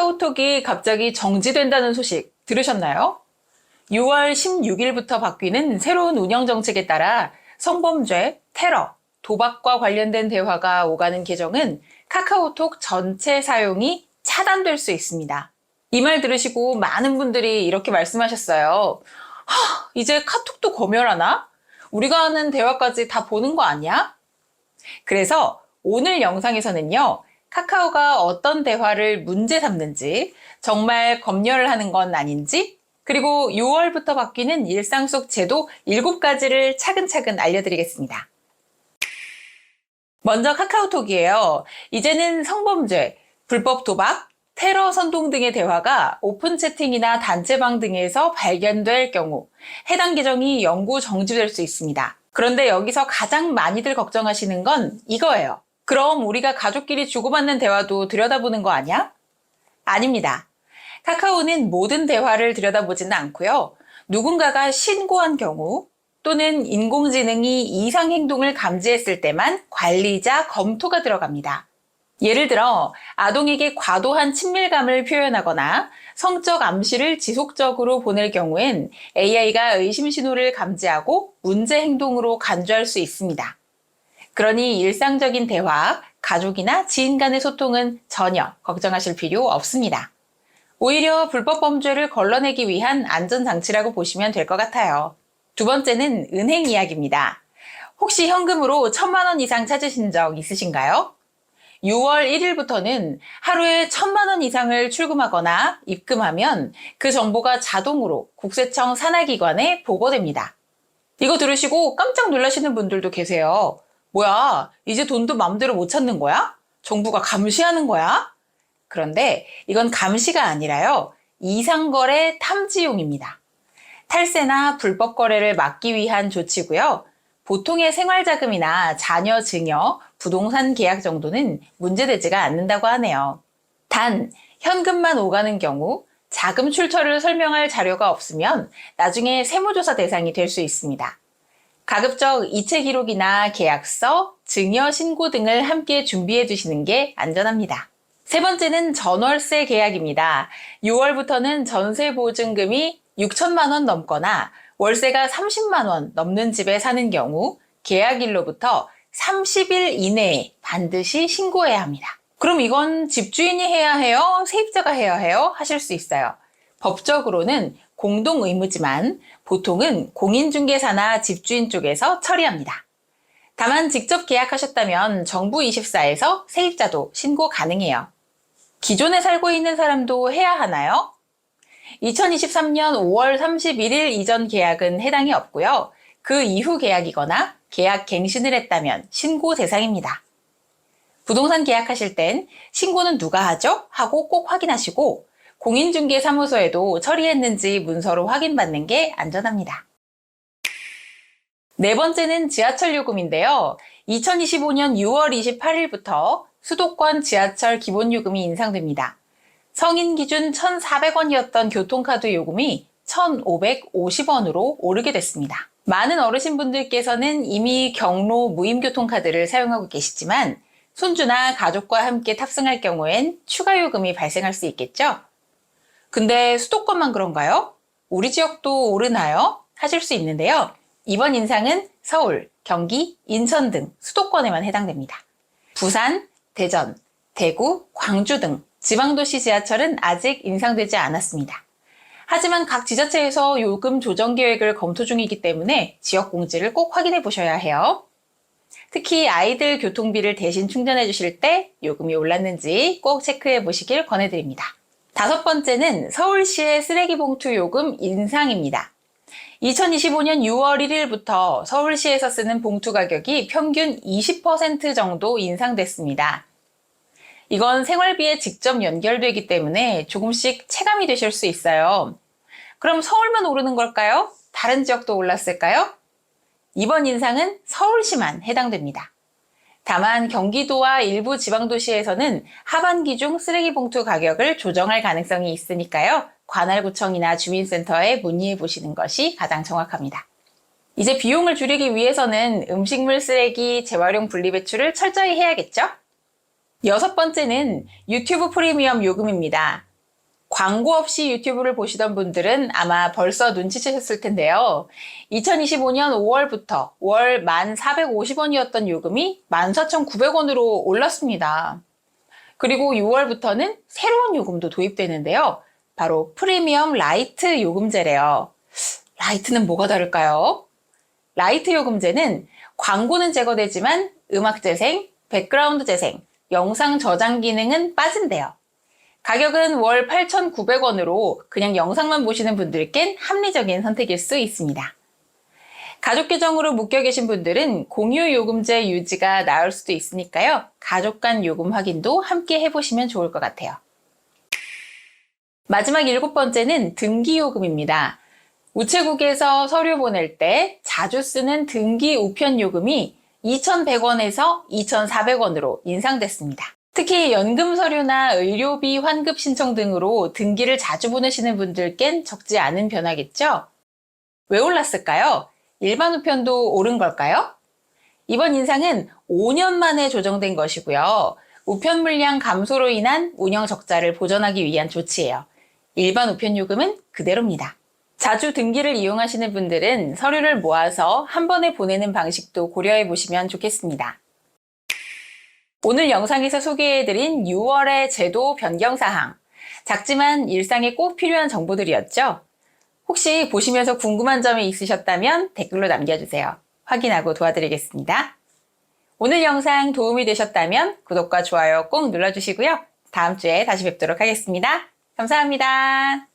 카카오톡이 갑자기 정지된다는 소식 들으셨나요? 6월 16일부터 바뀌는 새로운 운영 정책에 따라 성범죄, 테러, 도박과 관련된 대화가 오가는 계정은 카카오톡 전체 사용이 차단될 수 있습니다. 이 말 들으시고 많은 분들이 이렇게 말씀하셨어요. 이제 카톡도 검열하나? 우리가 하는 대화까지 다 보는 거 아니야? 그래서 오늘 영상에서는요, 카카오가 어떤 대화를 문제 삼는지, 정말 검열을 하는 건 아닌지, 그리고 6월부터 바뀌는 일상 속 제도 7가지를 차근차근 알려드리겠습니다. 먼저 카카오톡이에요. 이제는 성범죄, 불법 도박, 테러 선동 등의 대화가 오픈 채팅이나 단체방 등에서 발견될 경우 해당 계정이 영구 정지될 수 있습니다. 그런데 여기서 가장 많이들 걱정하시는 건 이거예요. 그럼 우리가 가족끼리 주고받는 대화도 들여다보는 거 아니야? 아닙니다. 카카오는 모든 대화를 들여다보지는 않고요. 누군가가 신고한 경우 또는 인공지능이 이상 행동을 감지했을 때만 관리자 검토가 들어갑니다. 예를 들어 아동에게 과도한 친밀감을 표현하거나 성적 암시를 지속적으로 보낼 경우엔 AI가 의심 신호를 감지하고 문제 행동으로 간주할 수 있습니다. 그러니 일상적인 대화, 가족이나 지인 간의 소통은 전혀 걱정하실 필요 없습니다. 오히려 불법 범죄를 걸러내기 위한 안전장치라고 보시면 될 것 같아요. 두 번째는 은행 이야기입니다. 혹시 현금으로 1,000만 원 이상 찾으신 적 있으신가요? 6월 1일부터는 하루에 1,000만 원 이상을 출금하거나 입금하면 그 정보가 자동으로 국세청 산하기관에 보고됩니다. 이거 들으시고 깜짝 놀라시는 분들도 계세요. 뭐야, 이제 돈도 맘대로 못 찾는 거야? 정부가 감시하는 거야? 그런데 이건 감시가 아니라요, 이상거래 탐지용입니다. 탈세나 불법 거래를 막기 위한 조치고요. 보통의 생활자금이나 자녀 증여, 부동산 계약 정도는 문제되지가 않는다고 하네요. 단, 현금만 오가는 경우 자금 출처를 설명할 자료가 없으면 나중에 세무조사 대상이 될 수 있습니다. 가급적 이체 기록이나 계약서, 증여 신고 등을 함께 준비해 두시는 게 안전합니다. 세 번째는 전월세 계약입니다. 6월부터는 전세 보증금이 6천만 원 넘거나 월세가 30만 원 넘는 집에 사는 경우 계약일로부터 30일 이내에 반드시 신고해야 합니다. 그럼 이건 집주인이 해야 해요? 세입자가 해야 해요? 하실 수 있어요. 법적으로는 공동 의무지만 보통은 공인중개사나 집주인 쪽에서 처리합니다. 다만 직접 계약하셨다면 정부24에서 세입자도 신고 가능해요. 기존에 살고 있는 사람도 해야 하나요? 2023년 5월 31일 이전 계약은 해당이 없고요. 그 이후 계약이거나 계약 갱신을 했다면 신고 대상입니다. 부동산 계약하실 땐 신고는 누가 하죠? 하고 꼭 확인하시고 공인중개사무소에도 처리했는지 문서로 확인받는 게 안전합니다. 네 번째는 지하철 요금인데요. 2025년 6월 28일부터 수도권 지하철 기본요금이 인상됩니다. 성인 기준 1,400원이었던 교통카드 요금이 1,550원으로 오르게 됐습니다. 많은 어르신분들께서는 이미 경로 무임교통카드를 사용하고 계시지만 손주나 가족과 함께 탑승할 경우엔 추가 요금이 발생할 수 있겠죠? 근데 수도권만 그런가요? 우리 지역도 오르나요? 하실 수 있는데요. 이번 인상은 서울, 경기, 인천 등 수도권에만 해당됩니다. 부산, 대전, 대구, 광주 등 지방도시 지하철은 아직 인상되지 않았습니다. 하지만 각 지자체에서 요금 조정 계획을 검토 중이기 때문에 지역 공지를 꼭 확인해 보셔야 해요. 특히 아이들 교통비를 대신 충전해 주실 때 요금이 올랐는지 꼭 체크해 보시길 권해드립니다. 다섯 번째는 서울시의 쓰레기 봉투 요금 인상입니다. 2025년 6월 1일부터 서울시에서 쓰는 봉투 가격이 평균 20% 정도 인상됐습니다. 이건 생활비에 직접 연결되기 때문에 조금씩 체감이 되실 수 있어요. 그럼 서울만 오르는 걸까요? 다른 지역도 올랐을까요? 이번 인상은 서울시만 해당됩니다. 다만 경기도와 일부 지방도시에서는 하반기 중 쓰레기 봉투 가격을 조정할 가능성이 있으니까요. 관할구청이나 주민센터에 문의해 보시는 것이 가장 정확합니다. 이제 비용을 줄이기 위해서는 음식물 쓰레기 재활용 분리배출을 철저히 해야겠죠? 여섯 번째는 유튜브 프리미엄 요금입니다. 광고 없이 유튜브를 보시던 분들은 아마 벌써 눈치채셨을 텐데요. 2025년 5월부터 월 1,450원이었던 요금이 14,900원으로 올랐습니다. 그리고 6월부터는 새로운 요금도 도입되는데요. 바로 프리미엄 라이트 요금제래요. 라이트는 뭐가 다를까요? 라이트 요금제는 광고는 제거되지만 음악 재생, 백그라운드 재생, 영상 저장 기능은 빠진대요. 가격은 월 8,900원으로 그냥 영상만 보시는 분들께는 합리적인 선택일 수 있습니다. 가족 계정으로 묶여 계신 분들은 공유 요금제 유지가 나을 수도 있으니까요. 가족 간 요금 확인도 함께 해보시면 좋을 것 같아요. 마지막 7번째는 등기요금입니다. 우체국에서 서류 보낼 때 자주 쓰는 등기 우편 요금이 2,100원에서 2,400원으로 인상됐습니다. 특히 연금 서류나 의료비 환급 신청 등으로 등기를 자주 보내시는 분들께는 적지 않은 변화겠죠? 왜 올랐을까요? 일반 우편도 오른 걸까요? 이번 인상은 5년 만에 조정된 것이고요. 우편 물량 감소로 인한 운영 적자를 보전하기 위한 조치예요. 일반 우편 요금은 그대로입니다. 자주 등기를 이용하시는 분들은 서류를 모아서 한 번에 보내는 방식도 고려해 보시면 좋겠습니다. 오늘 영상에서 소개해드린 6월의 제도 변경 사항. 작지만 일상에 꼭 필요한 정보들이었죠? 혹시 보시면서 궁금한 점이 있으셨다면 댓글로 남겨주세요. 확인하고 도와드리겠습니다. 오늘 영상 도움이 되셨다면 구독과 좋아요 꼭 눌러주시고요. 다음 주에 다시 뵙도록 하겠습니다. 감사합니다.